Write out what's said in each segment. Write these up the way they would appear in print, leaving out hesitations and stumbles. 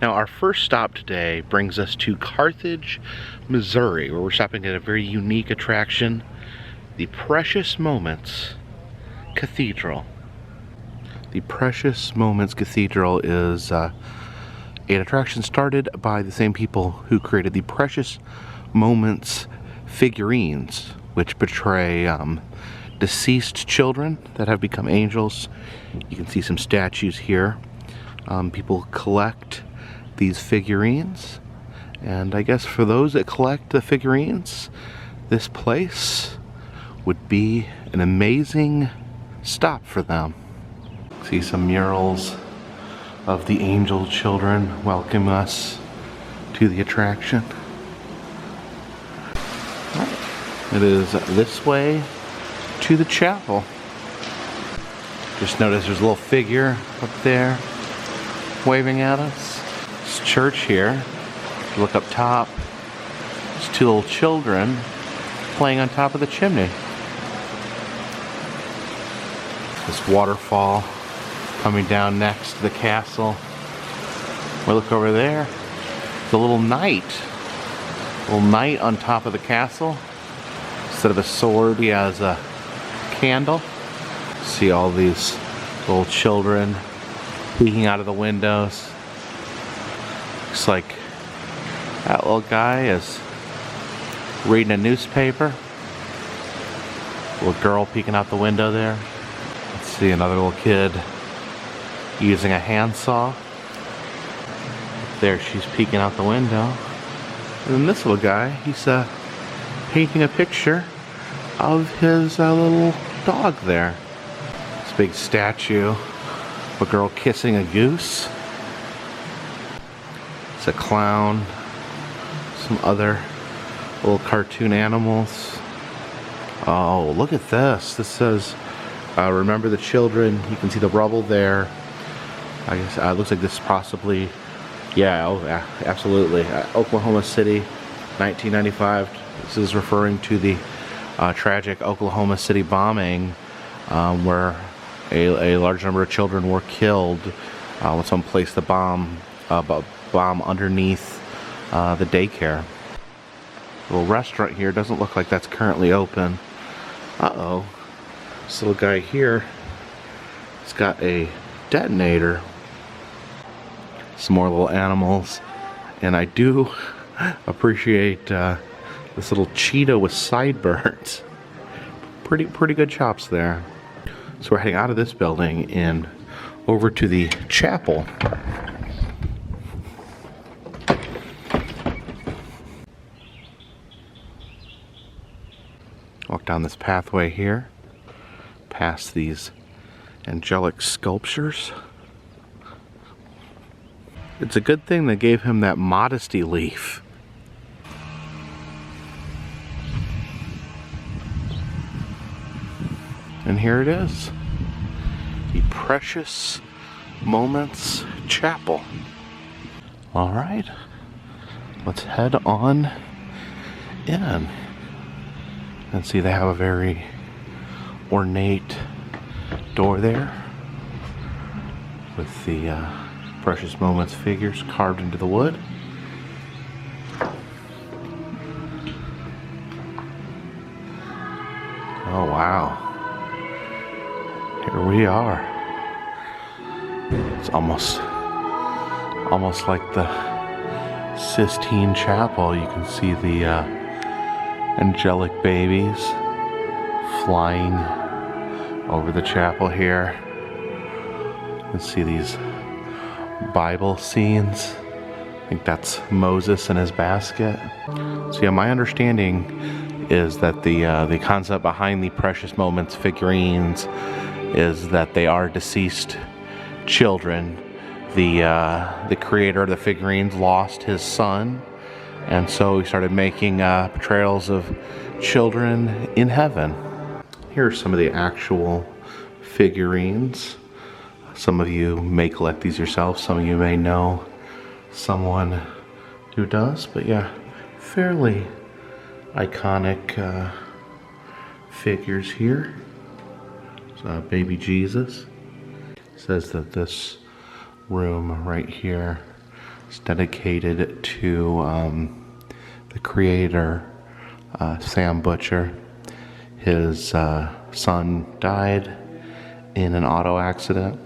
Now our first stop today brings us to Carthage, Missouri, where we're stopping at a very unique attraction, the Precious Moments Cathedral. The Precious Moments Cathedral is an attraction started by the same people who created the Precious Moments figurines, which portray deceased children that have become angels. You can see some statues here. People collect these figurines, and I guess for those that collect the figurines, this place would be an amazing stop for them. See some murals of the angel children welcome us to the attraction. It is this way to the chapel. Just notice there's a little figure up there waving at us. This church here. Look up top. There's two little children playing on top of the chimney. This waterfall coming down next to the castle. We look over there. The little knight. Little knight on top of the castle. Instead of a sword, he has a candle. See all these little children peeking out of the windows. Looks like that little guy is reading a newspaper. Little girl peeking out the window there. Let's see another little kid using a handsaw. There, she's peeking out the window. And then this little guy, he's painting a picture of his little dog there. This big statue of a girl kissing a goose. It's a clown. Some other little cartoon animals. Oh, look at this. This says, remember the children. You can see the rubble there. I guess it looks like this is possibly, yeah, absolutely. Oklahoma City, 1995. This is referring to the tragic Oklahoma City bombing, where a large number of children were killed when someone placed the bomb underneath the daycare. The little restaurant here doesn't look like that's currently open. Uh-oh. This little guy here has got a detonator. Some more little animals. And I do appreciate this little cheetah with sideburns. Pretty good chops there. So we're heading out of this building and over to the chapel. Walk down this pathway here, past these angelic sculptures. It's a good thing they gave him that modesty leaf. And here it is, the Precious Moments Chapel. All right, let's head on in. And see, they have a very ornate door there with the Precious Moments figures carved into the wood. Oh wow. Here we are. It's almost like the Sistine Chapel. You can see the angelic babies flying over the chapel here. You can see these Bible scenes. I think that's Moses in his basket. So yeah, my understanding is that the concept behind the Precious Moments figurines is that they are deceased children. The creator of the figurines lost his son, and so he started making portrayals of children in heaven. Here are some of the actual figurines. Some of you may collect these yourself, some of you may know someone who does, but yeah, fairly iconic figures here. So, baby Jesus. It says that this room right here It's dedicated to the creator, Sam Butcher. His son died in an auto accident.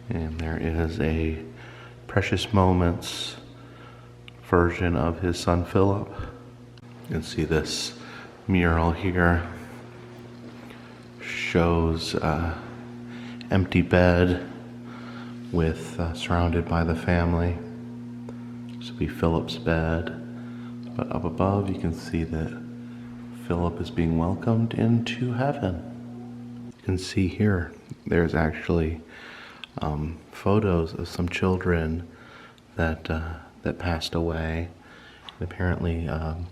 And there is a Precious Moments version of his son Philip. You can see this mural here. Shows empty bed with surrounded by the family. This would be Philip's bed. But up above you can see that Philip is being welcomed into heaven. You can see here there's actually photos of some children that passed away. And apparently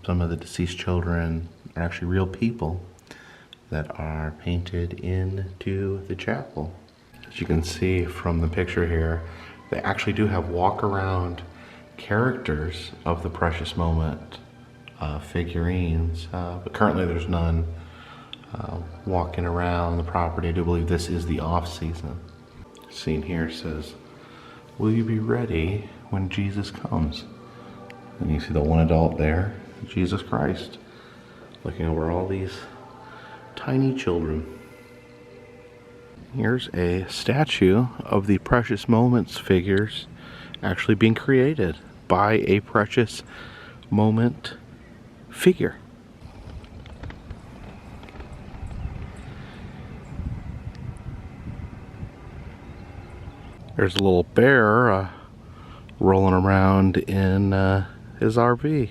some of the deceased children are actually real people that are painted into the chapel. As you can see from the picture here, they actually do have walk-around characters of the Precious Moment figurines, but currently there's none walking around the property. I do believe this is the off-season. Scene here says, "Will you be ready when Jesus comes?" And you see the one adult there, Jesus Christ, looking over all these tiny children. Here's a statue of the Precious Moments figures actually being created by a Precious Moment figure. There's a little bear rolling around in his RV.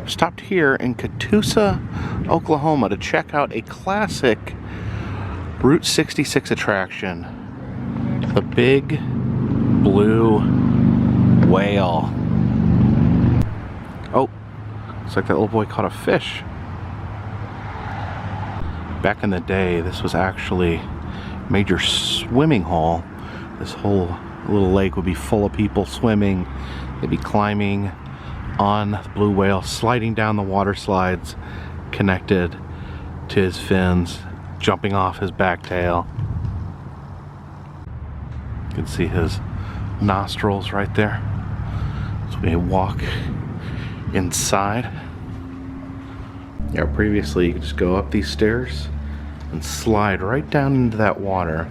Stopped here in Catoosa, Oklahoma to check out a classic Route 66 attraction, the Big Blue Whale. Oh, looks like that little boy caught a fish. Back in the day, this was actually a major swimming hole. This whole little lake would be full of people swimming. They'd be climbing on the blue whale, sliding down the water slides connected to his fins, jumping off his back tail. You can see his nostrils right there. So we walk inside. Yeah, previously you could just go up these stairs and slide right down into that water.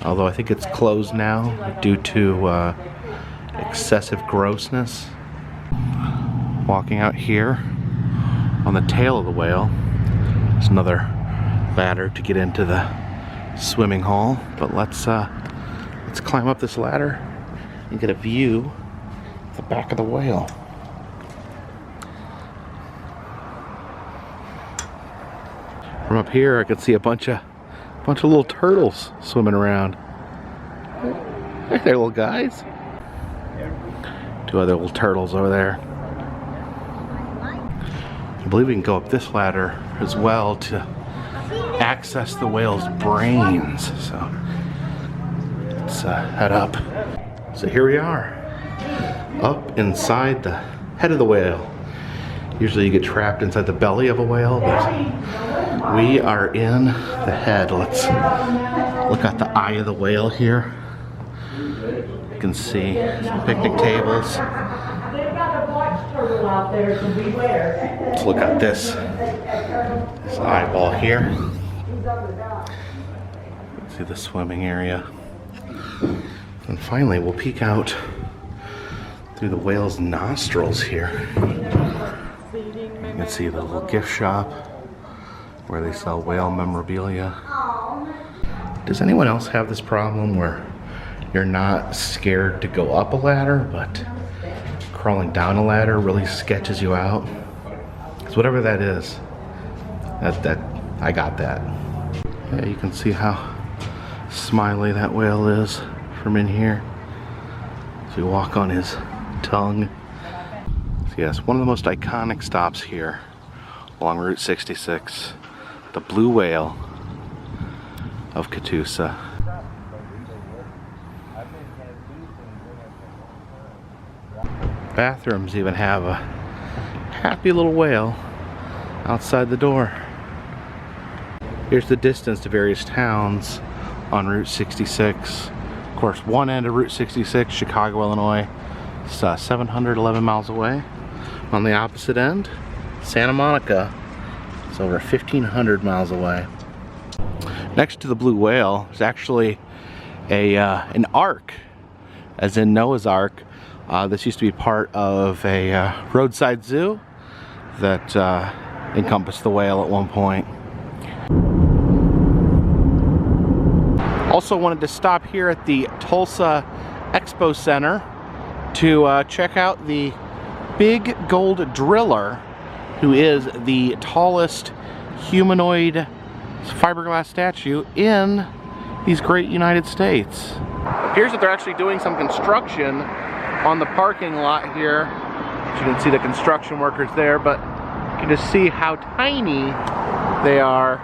Although I think it's closed now due to excessive grossness. Walking out here on the tail of the whale. There's another ladder to get into the swimming hole, but let's climb up this ladder and get a view of the back of the whale. From up here I can see a bunch of little turtles swimming around. Hey there, little guys. Two other little turtles over there. I believe we can go up this ladder as well to access the whale's brains. So let's head up. So here we are, up inside the head of the whale. Usually you get trapped inside the belly of a whale, but we are in the head. Let's look at the eye of the whale here. You can see some picnic tables. Let's look at this eyeball here. See the swimming area. And finally we'll peek out through the whale's nostrils here. You can see the little gift shop where they sell whale memorabilia. Does anyone else have this problem where you're not scared to go up a ladder, but crawling down a ladder really sketches you out? Because whatever that is, I got that. Yeah, you can see how smiley that whale is from in here. So we walk on his tongue. So yes, one of the most iconic stops here along Route 66, the blue whale of Catoosa. bathrooms even have a happy little whale outside the door. Here's the distance to various towns on Route 66. Of course, one end of Route 66, Chicago, Illinois, is 711 miles away. On the opposite end, Santa Monica, it's over 1,500 miles away. Next to the blue whale is actually an ark, as in Noah's Ark. This used to be part of a roadside zoo that encompassed the whale at one point. Also wanted to stop here at the Tulsa Expo Center to check out the Big Gold Driller, who is the tallest humanoid fiberglass statue in these great United States. It appears that they're actually doing some construction on the parking lot here. As you can see the construction workers there, but you can just see how tiny they are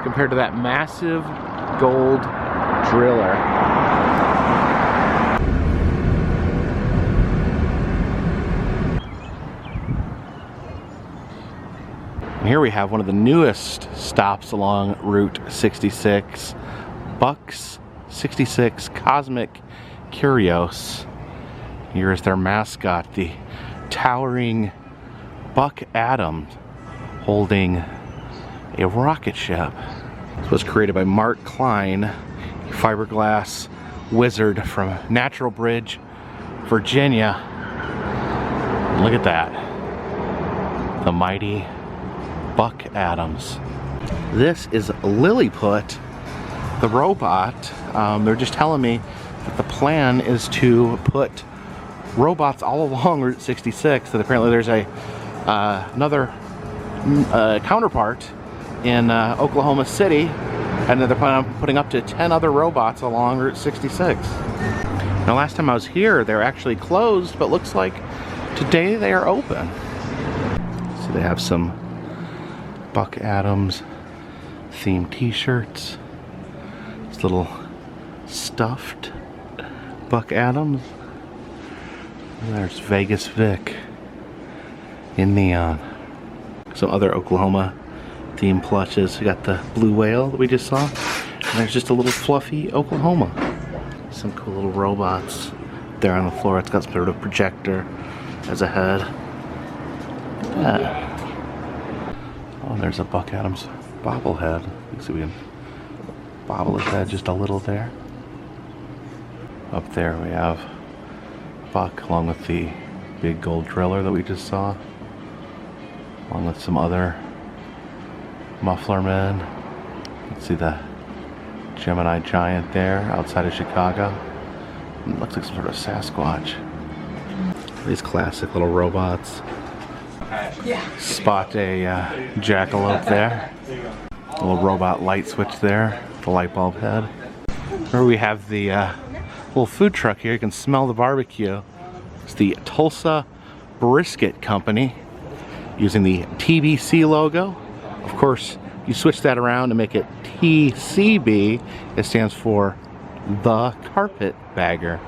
compared to that massive gold driller. And here we have one of the newest stops along Route 66, Buck's 66 Cosmic Curios. Here is their mascot, the towering Buck Adams, holding a rocket ship. This was created by Mark Klein, a fiberglass wizard from Natural Bridge, Virginia. Look at that. The mighty Buck Adams. This is Lilliput, the robot. They're just telling me that the plan is to put robots all along Route 66. That apparently there's another counterpart in Oklahoma City, and they're planning on putting up to 10 other robots along Route 66. Now, last time I was here, they were actually closed, but looks like today they are open. So they have some Buck Adams themed t-shirts. This little stuffed Buck Adams. And there's Vegas Vic in neon. Some other Oklahoma themed plushes. We got the blue whale that we just saw. And there's just a little fluffy Oklahoma. Some cool little robots there on the floor. It's got some sort of projector as a head. Oh, and there's a Buck Adams bobblehead. You can see we can bobble his head just a little there. Up there we have Buck along with the big gold driller that we just saw, along with some other muffler men. You can see the Gemini giant there outside of Chicago. It looks like some sort of Sasquatch. These classic little robots. Spot a jackalope there. A little robot light switch there. The light bulb head. Here we have the little food truck here. You can smell the barbecue. It's the Tulsa Brisket Company, using the TBC logo. Of course, you switch that around to make it TCB. It stands for the Carpetbagger.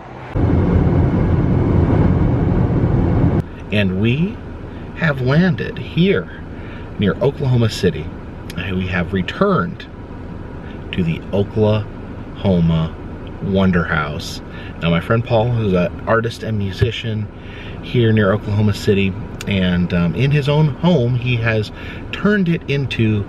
And we have landed here near Oklahoma City. And we have returned to the Oklahoma Wonder House. Now, my friend Paul, who's an artist and musician here near Oklahoma City, and in his own home, he has turned it into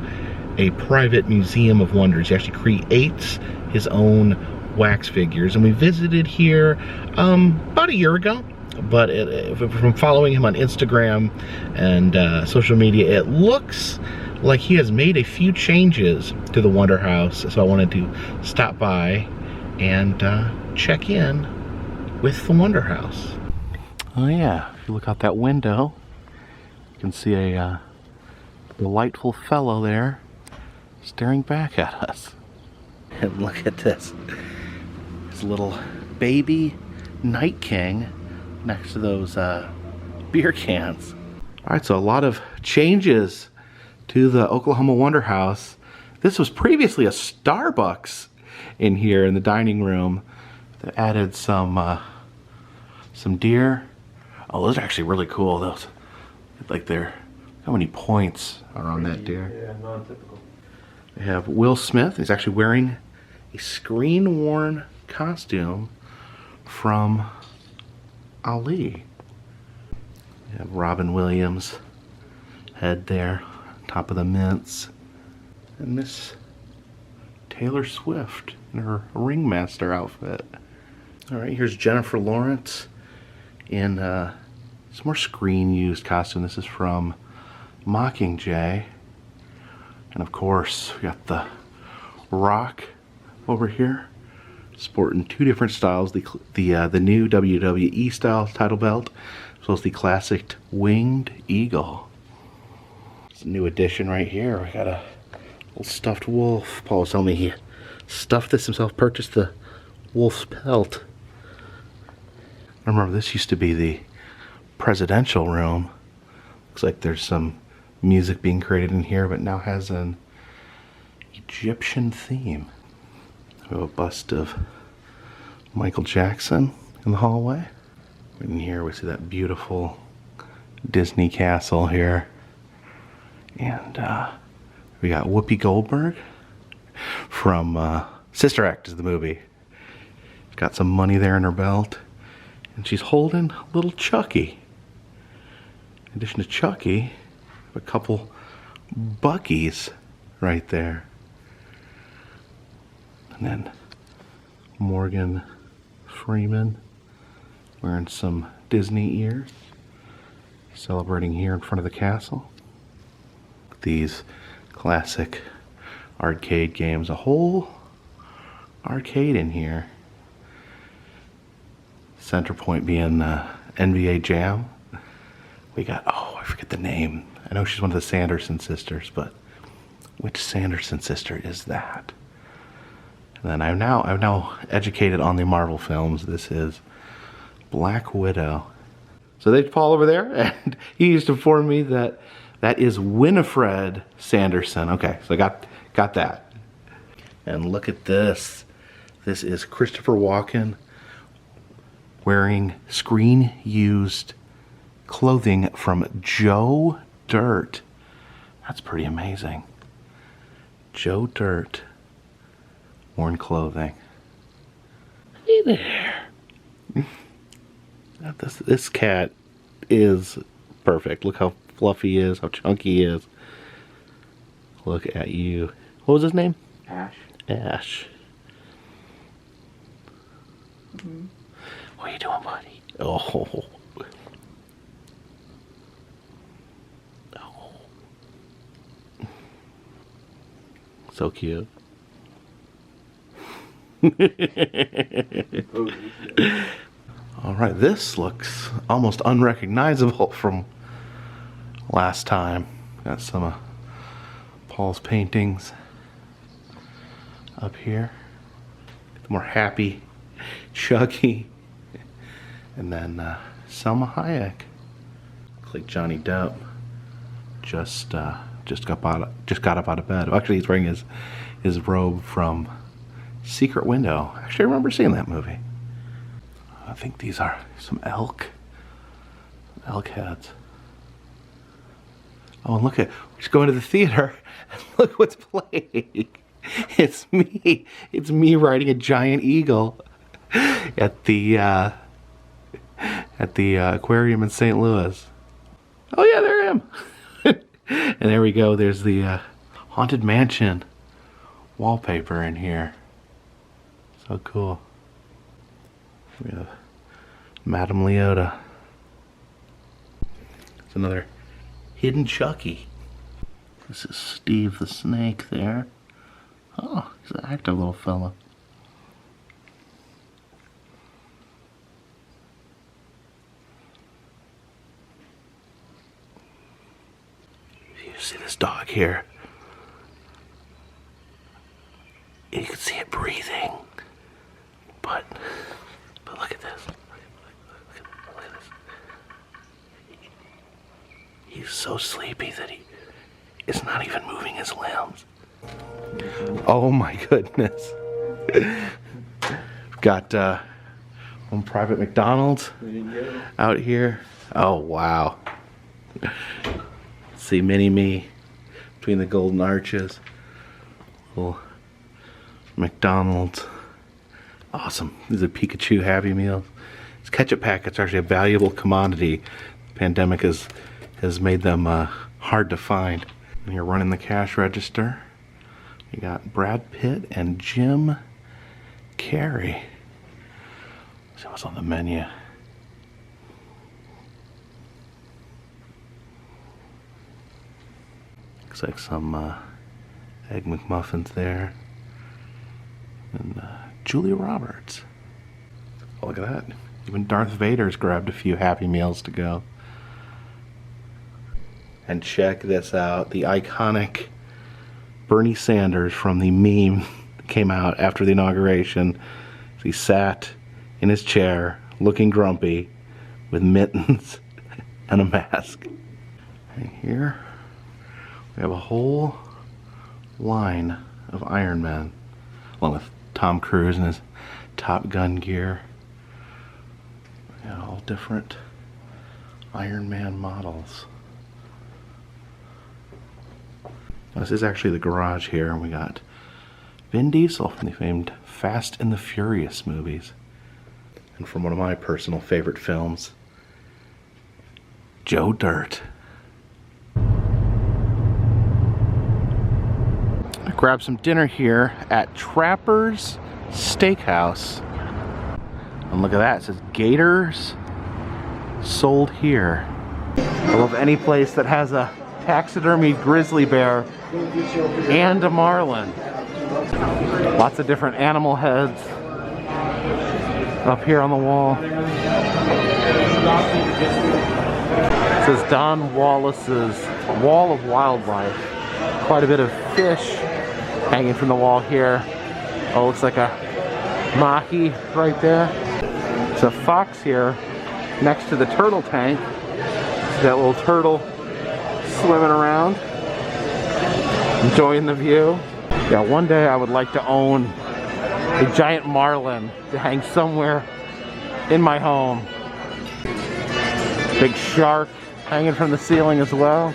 a private museum of wonders. He actually creates his own wax figures, and we visited here about a year ago. But from following him on Instagram and social media, it looks like he has made a few changes to the Wonder House. So I wanted to stop by and check in with the Wonder House. Oh yeah, if you look out that window, you can see a delightful fellow there staring back at us. And look at this. This little baby Night King next to those beer cans. Alright, so a lot of changes to the Oklahoma Wonder House. This was previously a Starbucks in here in the dining room. They added some deer. Oh, those are actually really cool. Those, like how many points are on that deer? Yeah, non-typical. We have Will Smith. He's actually wearing a screen-worn costume from Ali. We have Robin Williams head there, top of the mints, and Miss Taylor Swift in her ringmaster outfit. All right, here's Jennifer Lawrence in some more screen-used costume. This is from Mockingjay. And of course, we got The Rock over here, sporting two different styles, the new WWE style title belt, as well as the classic winged eagle. It's a new addition right here. We got a little stuffed wolf. Paul was telling me he stuffed this himself, purchased the wolf's pelt. I remember this used to be the presidential room. Looks like there's some music being created in here, but now has an Egyptian theme. We have a bust of Michael Jackson in the hallway. In here we see that beautiful Disney castle here. And we got Whoopi Goldberg from Sister Act is the movie. Got some money there in her belt. And she's holding little Chucky. In addition to Chucky, a couple Buckies right there. And then Morgan Freeman wearing some Disney ears, celebrating here in front of the castle. These classic arcade games, a whole arcade in here. Center point being NBA Jam. We got, oh, I forget the name. I know she's one of the Sanderson sisters, but which Sanderson sister is that? And then I'm now educated on the Marvel films. This is Black Widow. So there's Paul over there, and he used to inform me that that is Winifred Sanderson. Okay, so I got that. And look at this. This is Christopher Walken wearing screen-used clothing from Joe Dirt. That's pretty amazing. Joe Dirt worn clothing. Hey there. This cat is perfect. Look how fluffy he is, how chunky he is. Look at you. What was his name? Ash. Ash. Mm-hmm. What are you doing, buddy? Oh. Oh. So cute. All right, this looks almost unrecognizable from last time. Got some of Paul's paintings up here. The more happy Chucky. And then Selma Hayek. Looks like Johnny Depp just got up out of bed. Actually, he's wearing his robe from Secret Window. Actually, I remember seeing that movie. I think these are some elk heads. Oh, and look at, we just go into the theater and look what's playing. It's me riding a giant eagle at the aquarium in St. Louis. Oh yeah, there I am. And there we go. There's the Haunted Mansion wallpaper in here. So cool. We have Madame Leota. It's another hidden Chucky. This is Steve the Snake there. Oh, he's an active little fella. You see this dog here? You can see it breathing. But look at this. Look at this. He's so sleepy that he is not even moving his limbs. Oh my goodness. We've got one private McDonald's out here. Oh, wow. See Mini-Me between the golden arches. Little McDonald's. Awesome. These are Pikachu Happy Meals. These ketchup packets are actually a valuable commodity. The pandemic has made them hard to find. And you're running the cash register. You got Brad Pitt and Jim Carrey. Let's see what's on the menu. Looks like some Egg McMuffins there. And Julia Roberts. Oh, look at that. Even Darth Vader's grabbed a few Happy Meals to go. And check this out. The iconic Bernie Sanders from the meme that came out after the inauguration. He sat in his chair looking grumpy with mittens and a mask. And here we have a whole line of Iron Man, along with Tom Cruise in his Top Gun gear. We got all different Iron Man models. This is actually the garage here, and we got Vin Diesel from the famed Fast and the Furious movies. And from one of my personal favorite films, Joe Dirt. I grabbed some dinner here at Trapper's Steakhouse. And look at that, it says Gators sold here. I love any place that has a taxidermy grizzly bear and a marlin. Lots of different animal heads up here on the wall. It says Don Wallace's Wall of Wildlife. Quite a bit of fish hanging from the wall here. Oh, looks like a mahi right there. There's a fox here next to the turtle tank. See that little turtle swimming around, enjoying the view. Yeah, one day I would like to own a giant marlin to hang somewhere in my home. Big shark hanging from the ceiling as well.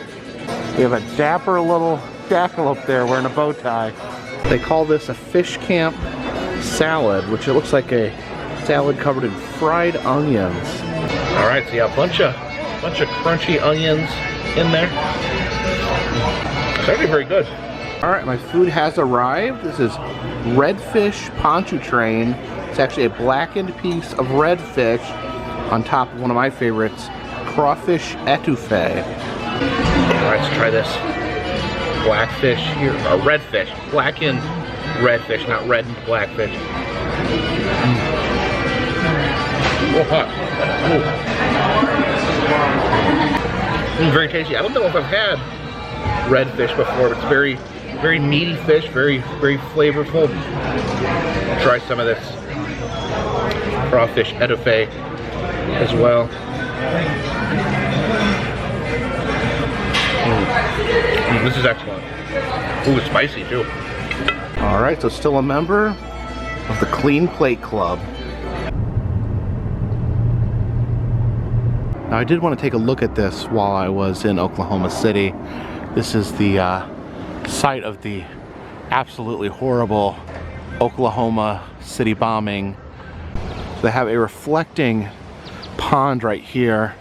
We have a dapper little jackalope there wearing a bow tie. They call this a fish camp salad, which it looks like a salad covered in fried onions. All right, so yeah, a bunch of crunchy onions in there. It's actually very good. All right, my food has arrived. This is redfish pontchartrain. It's actually a blackened piece of redfish on top of one of my favorites, crawfish etouffee. All right, let's try this blackfish here, or redfish, blackened redfish, not red blackfish. Oh, hot. Very tasty. I don't know if I've had redfish before, but it's very meaty fish, very flavorful. I'll try some of this crawfish etouffee as well. This is excellent. Ooh, it's spicy too. All right, so still a member of the Clean Plate Club. Now I did want to take a look at this while I was in Oklahoma City. This is the site of the absolutely horrible Oklahoma City bombing. They have a reflecting pond right here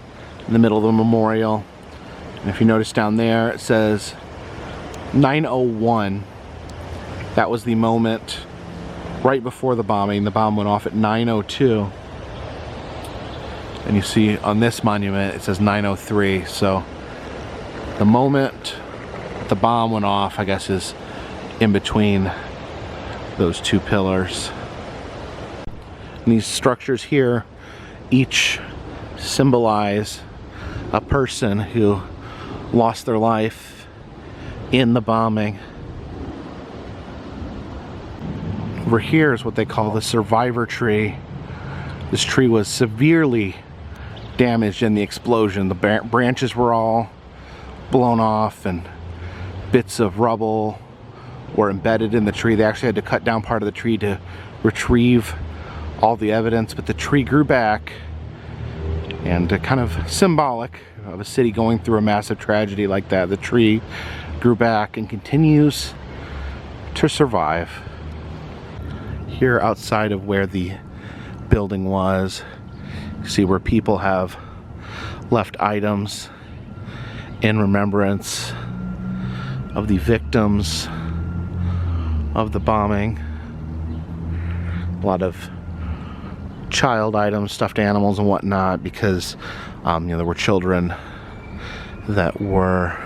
in the middle of the memorial. And if you notice down there, it says 9:01. That was the moment right before the bombing. The bomb went off at 9:02. And you see on this monument, it says 9:03. So the moment the bomb went off, I guess, is in between those two pillars. And these structures here each symbolize a person who lost their life in the bombing. Over here is what they call the survivor tree. This tree was severely damaged in the explosion. The branches were all blown off and bits of rubble were embedded in the tree. They actually had to cut down part of the tree to retrieve all the evidence, but the tree grew back And kind of symbolic of a city going through a massive tragedy like that. The tree grew back and continues to survive. Here outside of where the building was, you see where people have left items in remembrance of the victims of the bombing. A lot of child items, stuffed animals and whatnot, because there were children that were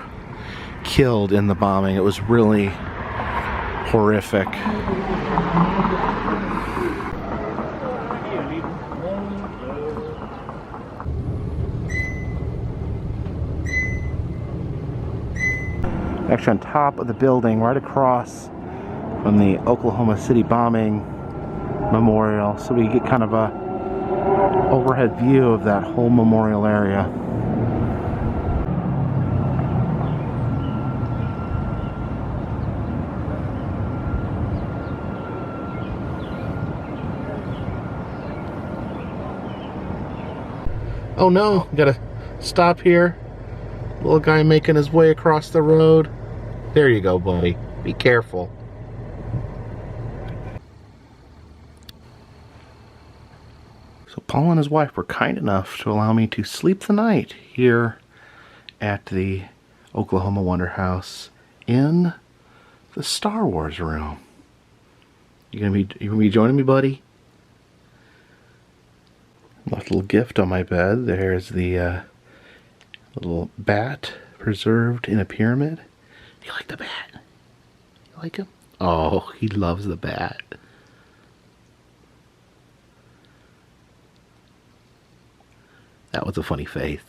killed in the bombing. It was really horrific. Actually on top of the building, right across from the Oklahoma City Bombing Memorial, so we get kind of a overhead view of that whole memorial area. Oh no, gotta stop here. Little guy making his way across the road. There you go, buddy. Be careful. So Paul and his wife were kind enough to allow me to sleep the night here at the Oklahoma Wonder House in the Star Wars room. You gonna be joining me, buddy? Left a little gift on my bed. There's the little bat preserved in a pyramid. You like the bat? You like him? Oh, he loves the bat. That was a funny face.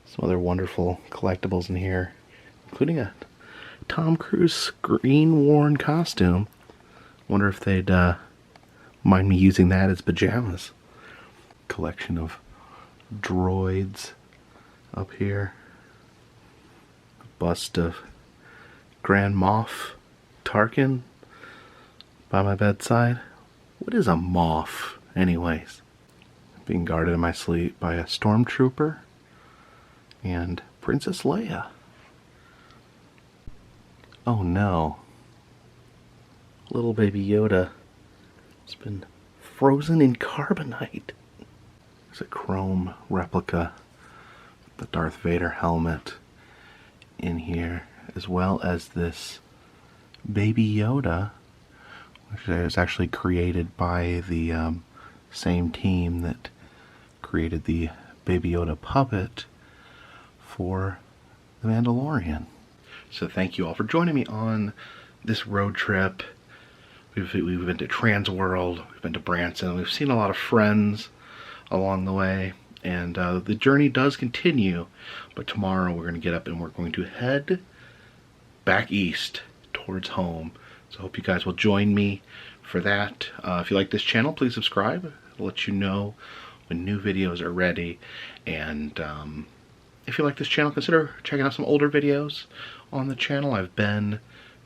Some other wonderful collectibles in here, including a Tom Cruise screen-worn costume. Wonder if they'd mind me using that as pajamas. Collection of droids up here. A bust of Grand Moff Tarkin by my bedside. What is a Moff, anyways? Being guarded in my sleep by a stormtrooper and Princess Leia. Oh no. Little baby Yoda has been frozen in carbonite. There's a chrome replica of the Darth Vader helmet in here, as well as this baby Yoda, which is actually created by the same team that created the Baby Yoda puppet for The Mandalorian. So thank you all for joining me on this road trip. We've been to Transworld, we've been to Branson, we've seen a lot of friends along the way, and the journey does continue, but tomorrow we're going to get up and we're going to head back east towards home. So I hope you guys will join me for that. If you like this channel, please subscribe. It'll let you know when new videos are ready. And if you like this channel, consider checking out some older videos on the channel. I've been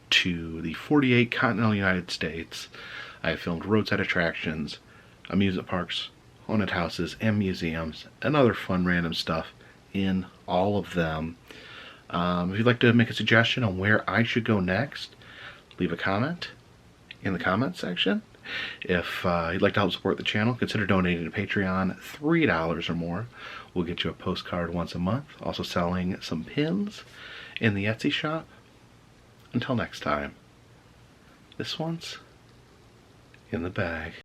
to the 48 continental United States. I have filmed roadside attractions, amusement parks, haunted houses, and museums, and other fun random stuff in all of them. If you'd like to make a suggestion on where I should go next, leave a comment in the comments section. If you'd like to help support the channel, consider donating to Patreon. $3 or more will get you a postcard once a month. Also selling some pins in the Etsy shop. Until next time, this one's in the bag.